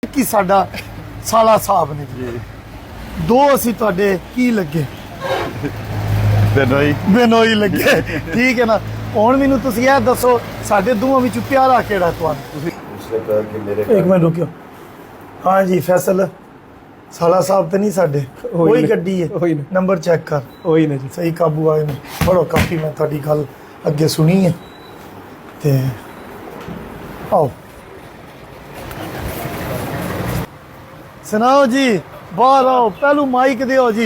कि साडा साला साहब ने जी दो असी तुहाडे की लगे बेनोई बेनोई लगे ठीक है ना। हुण मैनूं तुसीं यह दसो साडे दोवां विचों प्यारा केड़ा तुहानूं? उसने कहा कि मेरे एक मिनट रुकियो। हाँ जी फैसल साला साहब तो नहीं साडे वही गड्डी है नंबर चेक कर वही ने जी सही काबू आए ने पढ़ो काफी मैं तुहाडी गल अगे सुनी है ते आओ सुनाओ जी बाहर आओ पहलू माइक दियो जी।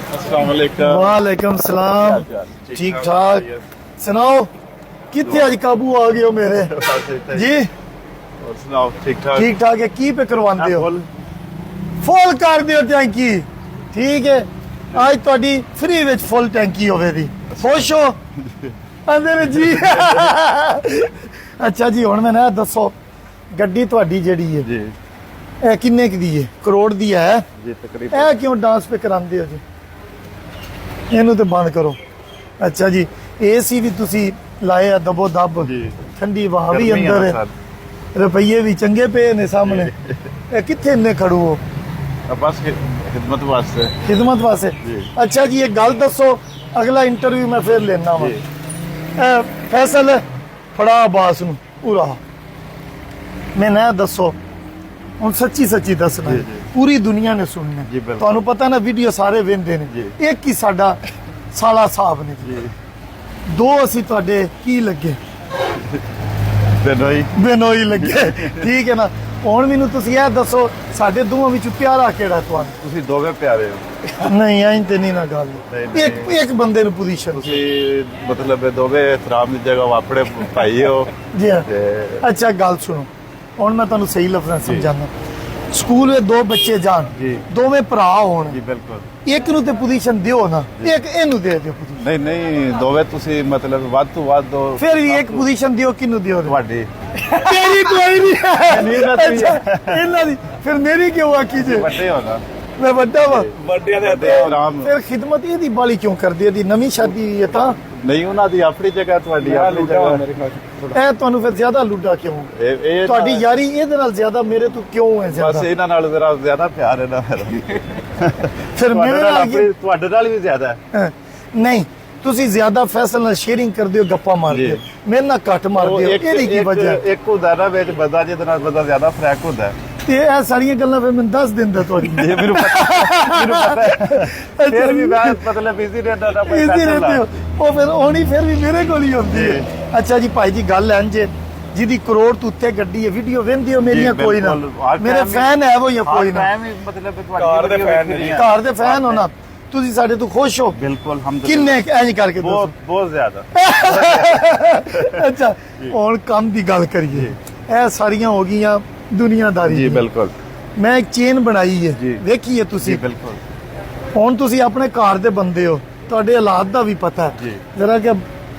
अस्सलाम वालेकुम वालेकुम सलाम ठीक ठाक सुनाओ कितने आज काबू आ गए हो मेरे जी और सुनाओ ठीक ठाक ठीक ठाक है की पे करवाते हो फुल फुल कर दियो टैंकी ठीक है आज तुहाडी फ्री विच फुल टैंकी होवेगी खुश हो अंदर जी अच्छा जी हुण मैनूं दसो गड्डी तुहाडी जेहड़ी है जी ਇਹ ਕਿੰਨੇ ਦੀ ਹੈ ਕਰੋੜ ਦੀ ਹੈ जी तकरीबन ਇਹ ਕਿਉਂ ਡਾਂਸ ਪੇ ਕਰਾਉਂਦੇ ਹੋ ਜੀ ਇਹਨੂੰ ਤੇ ਬੰਦ ਕਰੋ। ਅੱਛਾ ਜੀ ਏਸੀ ਵੀ ਤੁਸੀਂ ਲਾਏ ਆ ਦਬੋ ਦਬ ਜੀ ਠੰਡੀ ਹਵਾ ਵੀ गर्मी है ਅੰਦਰ ना ਹੈ साहब। ਰੁਪਈਏ ਵੀ ਚੰਗੇ ਪਏ ਨੇ ਸਾਹਮਣੇ ਇਹ ਕਿੱਥੇ ਇੰਨੇ ਖੜੂ ਹੋ अब बस खिदमत वास्ते ਖਿਦਮਤ ਵਾਸਤੇ ਜੀ। ਅੱਛਾ ਜੀ ਇਹ ਗੱਲ ਦੱਸੋ ਅਗਲਾ ਇੰਟਰਵਿਊ ਮੈਂ ਫਿਰ ਲੈਣਾ ਵਾ जी ਫੈਸਲ ਫੜਾ ਆਬਾਸ ਨੂੰ ਪੂਰਾ ਮੈਂ ਨਾ ਦੱਸੋ ਹੁਣ ਸੱਚੀ ਸੱਚੀ ਦੱਸਣਾ ਜੀ, ਜੀ। ਪੂਰੀ ਦੁਨੀਆ ਨੇ ਸੁਣਨਾ ਜੀ, ਬਿਲਕੁਲ। ਤੁਹਾਨੂੰ ਪਤਾ ਨਾ ਵੀਡੀਓ ਸਾਰੇ ਵੇਖਦੇ ਨੇ ਜੀ। ਇੱਕ ਹੀ ਸਾਡਾ ਸਾਲਾ ਸਾਹਿਬ ਨੇ जी ਦੋ ਅਸੀਂ ਤੁਹਾਡੇ ਕੀ ਲੱਗੇ बेनोई ਬੇਨੋਈ ਲੱਗੇ ਠੀਕ ਹੈ ਨਾ। ਹੁਣ ਮੈਨੂੰ ਤੁਸੀਂ ਇਹ ਦੱਸੋ ਸਾਡੇ ਦੋਵਾਂ ਵਿੱਚੋਂ ਪਿਆਰਾ ਕਿਹੜਾ ਤੁਹਾਨੂੰ? ਤੁਸੀਂ ਦੋਵੇਂ ਪਿਆਰੇ ਹੋ ਨਹੀਂ ਐਂ ਤੇ ਨਹੀਂ ਨਾ ਗੱਲ ਨਹੀਂ, ਇੱਕ ਇੱਕ ਬੰਦੇ ਨੂੰ ਪੋਜੀਸ਼ਨ ਤੁਸੀਂ ਮਤਲਬ ਦੋਵੇਂ ਇਤਰਾਮ ਦੀ ਜਗ੍ਹਾ ਆਪਣੇ ਭਾਈ ਹੋ ਜੀ ਹਾਂ। ਤੇ ਅੱਛਾ ਗੱਲ ਸੁਣੋ ਹੁਣ ਮੈਂ ਤੁਹਾਨੂੰ ਸਹੀ ਲਫ਼ਜ਼ਾਂ ਜੀ। ਸਮਝਾਉਂਦਾ ਸਕੂਲ ਵਿੱਚ ਦੋ ਬੱਚੇ ਜਾਣ ਜੀ। ਦੋਵੇਂ ਭਰਾ ਹੋਣ ਜੀ ਬਿਲਕੁਲ ਇੱਕ ਨੂੰ ਤੇ ਪੋਜੀਸ਼ਨ ਦਿਓ ਨਾ ਇੱਕ ਇਹਨੂੰ ਦੇ ਦਿਓ position। ਨਹੀਂ ਨਹੀਂ ਦੋਵੇਂ ਤੁਸੀਂ ਮਤਲਬ ਵੱਧ ਤੋਂ ਵੱਧ ਦੋ ਫਿਰ ਵੀ ਇੱਕ ਪੋਜੀਸ਼ਨ ਦਿਓ ਕਿਹਨੂੰ ਦਿਓ ਤੁਹਾਡੀ ਤੇਰੀ ਕੋਈ ਨਹੀਂ ਹੈ ਨਹੀਂ, ਇਹਨਾਂ ਦੀ ਹੈ। ਅੱਛਾ, ਇਹਨਾਂ ਦੀ ਫਿਰ ਮੇਰੀ ਕਿਉਂ ਆਖੀ ਜੇ ਵੱਡੇ ਹੋ ਨਾ ਮੈਂ ਵੱਡਾ ਵਾ ਵੱਡਿਆਂ ਦੇ ਇਤਰਾਮ ਫਿਰ ਖਿਦਮਤ ਇਹਦੀ ਬਾਲੀ ਕਿਉਂ ਕਰਦੀ ਇਹਦੀ ਨਵੀਂ ਸ਼ਾਦੀ ਹੋਈ ਹੈ ਤਾਂ ਨਹੀਂ ਉਹਨਾਂ ਦੀ ਆਪਣੀ ਜਗ੍ਹਾ ਤੁਹਾਡੀ ਆਪਣੀ ਜਗ੍ਹਾ ਇਹ ਤੁਹਾਨੂੰ ਫਿਰ ਜ਼ਿਆਦਾ ਲੁੱਡਾ ਕਿਉਂ ਇਹ ਤੁਹਾਡੀ ਯਾਰੀ ਇਹਦੇ ਨਾਲ ਜ਼ਿਆਦਾ ਮੇਰੇ ਤੋਂ ਕਿਉਂ ਹੈ ਬਸ ਜ਼ਿਆਦਾ ਇਹਨਾਂ ਨਾਲ ਮੇਰਾ ਜ਼ਿਆਦਾ ਪਿਆਰ ਹੈ ਨਾ ਫਿਰ ਮੇਰੇ ਨਾਲ ਕੀ- ਤੁਹਾਡੇ ਨਾਲ ਵੀ ਜ਼ਿਆਦਾ ਹੈ ਹਾਂ, ਨਹੀਂ ਤੁਸੀਂ ਜ਼ਿਆਦਾ ਫੈਸਲ ਨਾਲ ਸ਼ੇਅਰਿੰਗ ਕਰਦੇ ਹੋ ਗੱਪਾਂ ਮਾਰਦੇ ਹੋ ਜੀ। ਮੇਰੇ ਨਾਲ ਘੱਟ ਮਾਰਦੇ ਹੋ ਇਹਦੀ ਕੀ ਵਜ੍ਹਾ ਹੈ? ਇੱਕ ਹੁੰਦਾ ਨਾ ਵਿੱਚ ਬੰਦਾ ਜਿਹਦੇ ਨਾਲ ਬੰਦਾ ਜ਼ਿਆਦਾ ਫਰੈਕ ਹੁੰਦਾ ਹੈ ਤੇ ਇਹ ਸਾਰੀਆਂ ਗੱਲਾਂ ਫਿਰ ਮੈਨੂੰ ਦੱਸ ਦਿੰਦਾ ਤੁਹਾਡੀ ਇਹ ਮੈਨੂੰ ਪਤਾ ਹੈ ਫਿਰ ਵੀ ਮੈਂ ਮਤਲਬ ਬਿਜ਼ੀ ਰਹਿੰਦਾ ਨਾ ਕੋਈ ਇਜ਼ੀ ਫੈਸਲਾ ਰਹਿੰਦੇ ਹੋ ਉਹ ਫਿਰ ਹੋਣੀ ਫਿਰ ਵੀ ਮੇਰੇ ਕੋਲ ਹੀ ਹੁੰਦੀ ਹੈ। ਅੱਛਾ ਜੀ ਭਾਈ ਜੀ ਗੱਲ ਐਂ ਜੇ ਜਿਹਦੀ ਕਰੋੜ ਤੋਂ ਉੱਤੇ ਗੱਡੀ ਹੈ ਵੀਡੀਓ ਵੇਖਦੇ ਹੋ ਮੇਰੀਆਂ ਜੀ, ਕੋਈ ਨਾ ਬਿਲਕੁਲ। ਹਰ ਮੇਰੇ time ਫੈਨ ਹੈ ਉਹ ਜਾਂ ਕੋਈ ਨਾ ਮੈਂ ਵੀ ਮਤਲਬ ਕਾਰ ਦੇ ਫੈਨ ਨਹੀਂ ਘਰ ਦੇ ਫੈਨ ਹੋ ਨਾ ਤੁਸੀਂ ਸਾਡੇ ਤੋਂ ਖੁਸ਼ ਹੋ ਬਿਲਕੁਲ ਹਮ ਕਿੰਨੇ ਇੰਜ ਕਰਕੇ ਦੱਸੋ ਬਹੁਤ ਬਹੁਤ ਜ਼ਿਆਦਾ ਅੱਛਾ ਹੁਣ ਕੰਮ ਦੀ ਗੱਲ ਕਰੀਏ ਇਹ ਸਾਰੀਆਂ ਹੋ ਗਈਆਂ ਦੁਨੀਆਦਾਰੀ ਜੀ ਦੀਆਂ। ਬਿਲਕੁਲ ਮੈਂ ਇੱਕ ਚੇਨ ਬਣਾਈ ਹੈ ਜੀ। ਵੇਖੀਏ ਜੀ ਤੁਸੀਂ ਬਿਲਕੁਲ ਹੁਣ ਤੁਸੀਂ ਆਪਣੇ ਘਰ ਦੇ ਬੰਦੇ ਹੋ ਤੁਹਾਡੇ ਹਾਲਾਤ ਦਾ ਵੀ ਪਤਾ ਹੈ ਜੀ। ਜਰਾ ਕਿ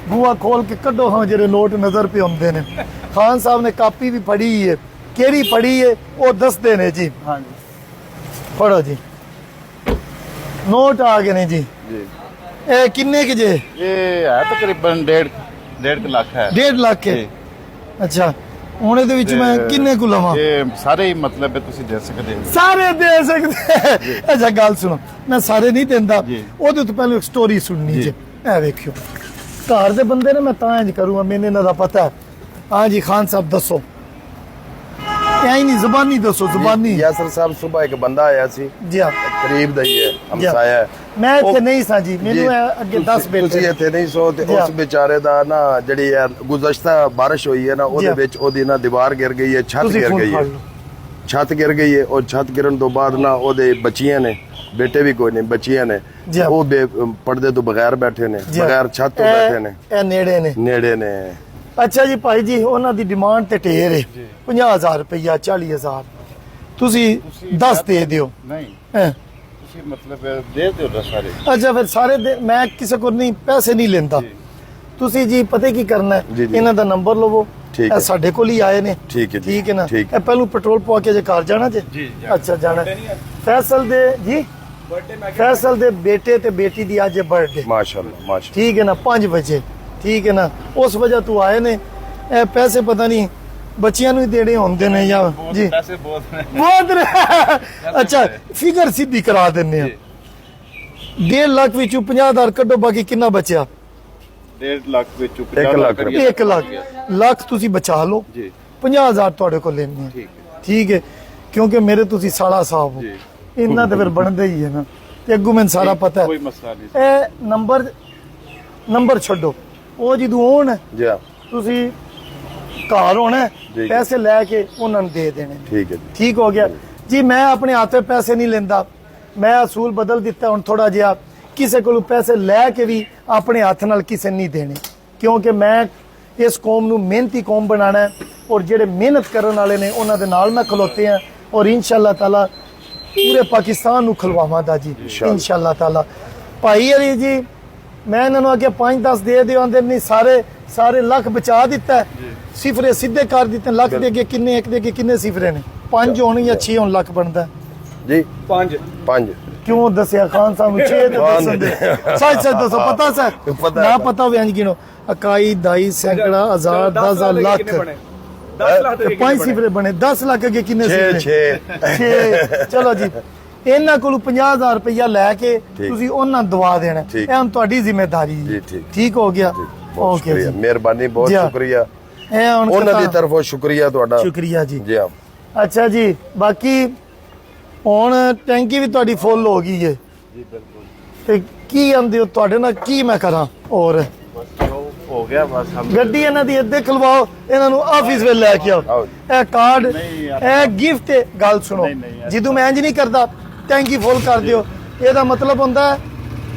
ਬੂਆ ਖੋਲ ਕੇ ਕੱਢੋ ਹਾਂ ਜਿਹੜੇ ਨੋਟ ਨਜ਼ਰ ਪੇ ਆਉਂਦੇ ਨੇ ਖਾਨ ਸਾਹਿਬ ਨੇ ਕਾਪੀ ਵੀ ਪੜ੍ਹੀ ਹੈ ਕਿਹੜੀ ਪੜ੍ਹੀ ਹੈ ਉਹ ਦੱਸਦੇ ਨੇ ਜੀ ਹਾਂਜੀ ਪੜੋ ਜੀ ਨੋਟ ਆ ਗਏ ਨੇ ਜੀ ਜੀ ਇਹ ਕਿੰਨੇ ਕਿ ਜੇ ਇਹ ਹੈ ਤਕਰੀਬਨ 1.5 ਲੱਖ ਹੈ 1.5 ਲੱਖ ਹੈ ਜੀ। ਅੱਛਾ ਹੁਣ ਇਹਦੇ ਵਿੱਚ ਮੈਂ ਤੇ ਕਿੰਨੇ ਕੁ ਲਵਾਂ ਇਹ ਸਾਰੇ ਹੀ ਮਤਲਬ ਤੁਸੀਂ ਦੇ ਸਕਦੇ ਹੋ ਸਾਰੇ ਦੇ ਸਕਦੇ ਅੱਛਾ ਗੱਲ ਸੁਣੋ ਮੈਂ ਸਾਰੇ ਨਹੀਂ ਦਿੰਦਾ ਜੀ। ਉਹਦੇ ਤੋਂ ਪਹਿਲਾਂ ਇੱਕ ਸਟੋਰੀ ਸੁਣਨੀ ਜੀ। ਜੇ ਇਹ ਵੇਖਿਓ ਘਰ ਦੇ ਬੰਦੇ ਨੇ ਮੈਂ ਤਾਂ ਇੰਜ ਕਰੂੰਗਾ ਮੈਨੂੰ ਇਹਨਾਂ ਦਾ ਪਤਾ ਹੈ ਹਾਂ ਜੀ ਖਾਨ ਸਾਹਿਬ ਦੱਸੋ ਐਂ ਨਹੀਂ ਜ਼ਬਾਨੀ ਦੱਸੋ ਜ਼ਬਾਨੀ ਯਾਸਰ ਸਾਹਿਬ ਸਵੇਰ ਇੱਕ ਬੰਦਾ ਆਇਆ ਸੀ ਜੀ ਹਾਂ ਕਰੀਬ ਦਾ ਹੀ ਹੈ ਜੀ। ਹਮਸਾਇਆ ਹੈ। ਮੈਂ ਇੱਥੇ ਉਹ- ਨਹੀਂ ਸਾਂ ਜੀ ਮੈਨੂੰ ਇਹ ਅੱਗੇ 10 ਤੁਸੀਂ ਬੇਟੇ ਇੱਥੇ ਨਹੀਂ ਸੋ ਤੇ ਜੀ। ਉਸ ਵਿਚਾਰੇ ਦਾ ਨਾ ਜਿਹੜੀ ਹੈ ਗੁਜ਼ਸ਼ਤਾ ਬਾਰਿਸ਼ ਹੋਈ ਹੈ ਨਾ ਜੀ। ਉਹਦੇ ਵਿੱਚ ਉਹਦੀ ਨਾ ਦੀਵਾਰ ਗਿਰ ਗਈ ਹੈ ਛੱਤ ਤੁਸੀਂ ਗਿਰ ਫੋਨ ਗਈ ਫੜ ਹੈ ਲਓ ਛੱਤ ਗਿਰ ਗਈ ਹੈ ਔਰ ਛੱਤ ਗਿਰਨ ਤੋਂ ਬਾਅਦ ਨਾ ਉਹਦੇ ਬੱਚੀਆਂ ਨੇ ਬੇਟੇ ਵੀ ਕੋਈ ਨਹੀਂ ਬੱਚੀਆਂ ਨੇ ਜੀ। ਉਹ ਪਰਦੇ ਤੋਂ ਬਗੈਰ ਬੈਠੇ ਨੇ ਜੀ। ਬਗੈਰ ਛੱਤ ਤੋਂ ਇਹ- ਬੈਠੇ ਨੇ ਇਹ ਨੇੜੇ ਨੇ ਨੇੜੇ ਨੇ ਅੱਛਾ ਜੀ ਭਾਈ ਜੀ ਉਹਨਾਂ ਦੀ ਡਿਮਾਂਡ ਤੇ ਢੇਰ ਹੈ 50,000 ਰੁਪਇਆ 40,000 ਤੁਸੀਂ 10 ਦੇ ਦਿਓ ਨਹੀਂ ਹੈਂ। ਤੁਸੀਂ ਮਤਲਬ ਦੇ ਦਿਓ ਨਾ ਸਾਰੇ ਅੱਛਾ ਫਿਰ ਸਾਰੇ ਮੈਂ ਕਿਸੇ ਕੋਲ ਨਹੀਂ ਪੈਸੇ ਨਹੀਂ ਲੈਂਦਾ ਤੁਸੀਂ ਜੀ ਪਤਾ ਕੀ ਕਰਨਾ ਹੈ ਜੀ, ਜੀ। ਇਹਨਾਂ ਦਾ ਨੰਬਰ ਲਵੋ ਠੀਕ ਇਹ ਹੈ। ਸਾਡੇ ਕੋਲ ਹੀ ਆਏ ਨੇ ਠੀਕ ਹੈ ਜੀ, ਠੀਕ ਹੈ ਨਾ ਠੀਕ। ਇਹ ਪਹਿਲੂ ਪੈਟਰੋਲ ਪਵਾ ਕੇ ਜੇ ਘਰ ਜਾਣਾ ਜੇ ਜੀ, ਅੱਛਾ ਜਾਣਾ ਫੈਸਲ ਦੇ ਜੀ ਫੈਸਲ ਦੇ ਬੇਟੇ ਤੇ ਬੇਟੀ ਦੀ ਅੱਜ ਬਰਥਡੇ ਮਾਸ਼ਾਅੱਲਾ ਮਾਸ਼ਾਅੱਲਾ ਠੀਕ ਹੈ ਨਾ 5 ਵਜੇ ਠੀਕ ਹੈ ਨਾ ਉਸ ਵਜ੍ਹਾ ਤੋਂ ਆਏ ਨੇ ਇਹ ਪੈਸੇ ਪਤਾ ਨਹੀਂ ਬੱਚਿਆਂ ਨੂੰ ਹੀ ਦੇਣੇ ਹੁੰਦੇ ਨੇ ਜਾਂ ਜੀ ਪੈਸੇ ਬਹੁਤ ਨੇ ਬਹੁਤ ਨੇ ਅੱਛਾ ਫਿਗਰ ਸਿੱਧੀ ਕਰਾ ਦਿੰਨੇ ਆ 1.5 ਲੱਖ ਵਿੱਚੋਂ 50,000 ਕੱਢੋ ਬਾਕੀ ਕਿੰਨਾ ਬਚਿਆ 1.5 ਲੱਖ ਵਿੱਚੋਂ 1 ਲੱਖ ਰੁਪਏ। 1 ਲੱਖ ਤੁਸੀਂ ਬਚਾ ਲਓ ਜੀ 50,000 ਤੁਹਾਡੇ ਕੋਲ ਲੈਣੇ ਆ ਠੀਕ ਹੈ ਠੀਕ ਹੈ ਕਿਉਂਕਿ ਮੇਰੇ ਤੁਸੀਂ ਸਾਲਾ ਸਾਹਿਬ ਹੋ ਜੀ ਇੰਨਾ ਤਾਂ ਫਿਰ ਬਣਦਾ ਹੀ ਹੈ ਨਾ ਤੇ ਅੱਗੋਂ ਮੈਨੂੰ ਸਾਰਾ ਪਤਾ ਕੋਈ ਹੈ ਮਸਲਾ ਨਹੀਂ ਇਹ ਨੰਬਰ ਛੱਡੋ ਉਹ ਜਦੋਂ ਹੋਣ ਜੀ ਹਾਂ, ਤੁਸੀਂ ਘਰ ਹੋਣਾ ਹੈ, ਜੀ। ਪੈਸੇ ਲੈ ਕੇ ਉਹਨਾਂ ਨੂੰ ਦੇ ਦੇਣੇ ਠੀਕ ਹੈ ਜੀ। ਠੀਕ ਹੋ ਗਿਆ ਜੀ ਮੈਂ ਆਪਣੇ ਹੱਥ 'ਤੇ ਪੈਸੇ ਨਹੀਂ ਲੈਂਦਾ ਮੈਂ ਅਸੂਲ ਬਦਲ ਦਿੱਤਾ ਹੁਣ ਥੋੜਾ ਜਿਹਾ ਕਿਸੇ ਕੋਲੋਂ ਪੈਸੇ ਲੈ ਕੇ ਵੀ ਆਪਣੇ ਹੱਥ ਨਾਲ ਕਿਸੇ ਨਹੀਂ ਦੇਣੇ ਕਿਉਂਕਿ ਮੈਂ ਇਸ ਕੌਮ ਨੂੰ ਮਿਹਨਤੀ ਕੌਮ ਬਣਾਉਣਾ ਹੈ ਔਰ ਜਿਹੜੇ ਮਿਹਨਤ ਕਰਨ ਵਾਲੇ ਨੇ ਉਹਨਾਂ ਦੇ ਨਾਲ ਮੈਂ ਖਲੋਤੇ ਆ ਔਰ ਇਨਸ਼ਾਅੱਲਾ ਤਾਲਾ ਪੂਰੇ ਪਾਕਿਸਤਾਨ ਨੂੰ ਖਲਵਾਵਾਂਗਾ ਜੀ ਇਨਸ਼ਾਅੱਲਾ ਤਾਲਾ ਭਾਈ ਅਲੀ ਜੀ ਮੈਂ ਇਹਨਾਂ ਨੂੰ ਅੱਗੇ 5-10 ਦੇ ਦਿਓ ਆਂਦੇ ਨਹੀਂ ਸਾਰੇ ਲੱਖ ਬਚਾ ਦਿੱਤਾ ਸਿਫਰੇ ਸਿੱਧੇ ਕਰ ਦਿੱਤੇ ਲੱਖ ਦੇ ਅੱਗੇ ਕਿੰਨੇ ਇੱਕ ਦੇ ਅੱਗੇ ਕਿੰਨੇ ਸਿਫਰੇ ਨੇ 5 ਹੋਣ ਜਾਂ 6 ਹੋਣ ਲੱਖ ਬਣਦਾ ਜੀ 5 5 ਕਿਉਂ ਦੱਸਿਆ ਖਾਨ ਸਾਹਿਬ ਨੂੰ 6 ਦੇ ਦੱਸਣ ਦੇ ਸੱਚ ਦੱਸੋ ਪਤਾ ਸਰ ਪਤਾ ਨਾ ਹੈ। ਪਤਾ ਹੋਵੇ ਇੰਜ ਗਿਣੋ ਇਕਾਈ ਦਾਈ ਸੈਂਕੜਾ ਹਜ਼ਾਰ 10,000 ਲੱਖ 10 ਲੱਖ ਦੇ 5 ਸਿਫਰੇ ਬਣੇ 10 ਲੱਖ ਅੱਗੇ ਕਿੰਨੇ 6 ਸਿਫਰੇ 6 ਚਲੋ ਜੀ ਇਹਨਾਂ ਕੋਲੋਂ 50,000 ਰੁਪਇਆ ਲੈ ਕੇ ਤੁਸੀਂ ਉਹਨਾਂ ਨੂੰ ਦਵਾ ਦੇਣਾ ਠੀਕ। ਇਹ ਹੁਣ ਤੁਹਾਡੀ ਜ਼ਿੰਮੇਵਾਰੀ ਜੀ, ਹੈ ਠੀਕ। ਠੀਕ ਹੋ ਗਿਆ ਬਹੁਤ ਓਕੇ ਸ਼ੁਕਰੀਆ ਜੀ ਮਿਹਰਬਾਨੀ ਬਹੁਤ ਜੀ ਹਾਂ। ਸ਼ੁਕਰੀਆ ਇਹ ਹੁਣ ਉਹਨਾਂ ਦੀ ਖਤਮ। ਤਰਫੋਂ ਸ਼ੁਕਰੀਆ ਤੁਹਾਡਾ ਸ਼ੁਕਰੀਆ ਜੀ ਜੀ ਹਾਂ ਅੱਛਾ ਜੀ ਬਾਕੀ ਹੁਣ ਟੈਂਕੀ ਵੀ ਤੁਹਾਡੀ ਫੁੱਲ ਹੋ ਗਈ ਹੈ ਜੀ ਬਿਲਕੁਲ ਤੇ ਕੀ ਆਂਦੇ ਹੋ ਤੁਹਾਡੇ ਨਾਲ ਕੀ ਮੈਂ ਕਰਾਂ ਹੋਰ ਬਸ ਹੋ ਗਿਆ ਬਸ ਹਮ ਗੱਡੀ ਇਹਨਾਂ ਦੀ ਇੱਥੇ ਖਲਵਾਓ ਇਹਨਾਂ ਨੂੰ ਆਫਿਸ ਵਿੱਚ ਲੈ ਕੇ ਆਓ ਆਓ। ਇਹ ਕਾਰਡ ਨਹੀਂ ਯਾਰ। ਇਹ ਗਿਫਟ ਗੱਲ ਸੁਣੋ ਨਹੀਂ, ਨਹੀਂ ਯਾਰ। ਜਦੋਂ ਮੈਂ ਇੰਜ ਨਹੀਂ ਕਰਦਾ ਟੈਂਕੀ ਫੁੱਲ ਕਰ ਦਿਓ ਇਹਦਾ ਮਤਲਬ ਹੁੰਦਾ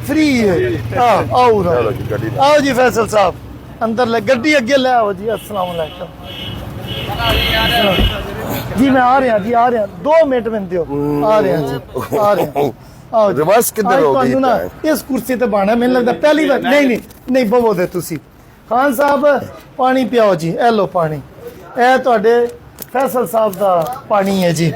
ਫ੍ਰੀ ਹੈ ਹਾਂ ਆਓ ਨਾ। ਚਲੋ ਜੀ, ਗੱਡੀ ਲੈ। ਆਓ ਜੀ ਫੈਸਲ ਸਾਹਿਬ ਅੰਦਰ ਲੈ ਗੱਡੀ ਅੱਗੇ ਲੈ ਆਓ ਜੀ अस्सलाम वालेकुम ਜੀ ਮੈਂ ਆ ਰਿਹਾ 2 ਮਿੰਟ ਮੈਨੂੰ ਦਿਓ ਆ ਰਿਹਾ ਜੀ ਆ ਰਿਹਾ ਆਓ ਜੀ। ਰਿਵਰਸ ਕਿੱਧਰ ਅੱਜ ਹੋ ਗਈ ਤੁਹਾਨੂੰ ਨਾ ਇਸ ਕੁਰਸੀ ਤੇ ਬਾਣਾ ਮੈਨੂੰ ਲੱਗਦਾ ਪਹਿਲੀ ਵਾਰ ਨਹੀਂ ਬਵੋ ਦੇ ਤੁਸੀਂ ਖਾਨ ਸਾਹਿਬ ਪਾਣੀ ਪਿਆਓ ਜੀ ਇਹ ਲੋ ਪਾਣੀ ਇਹ ਤੁਹਾਡੇ ਫੈਸਲ ਸਾਹਿਬ ਦਾ ਪਾਣੀ ਹੈ ਜੀ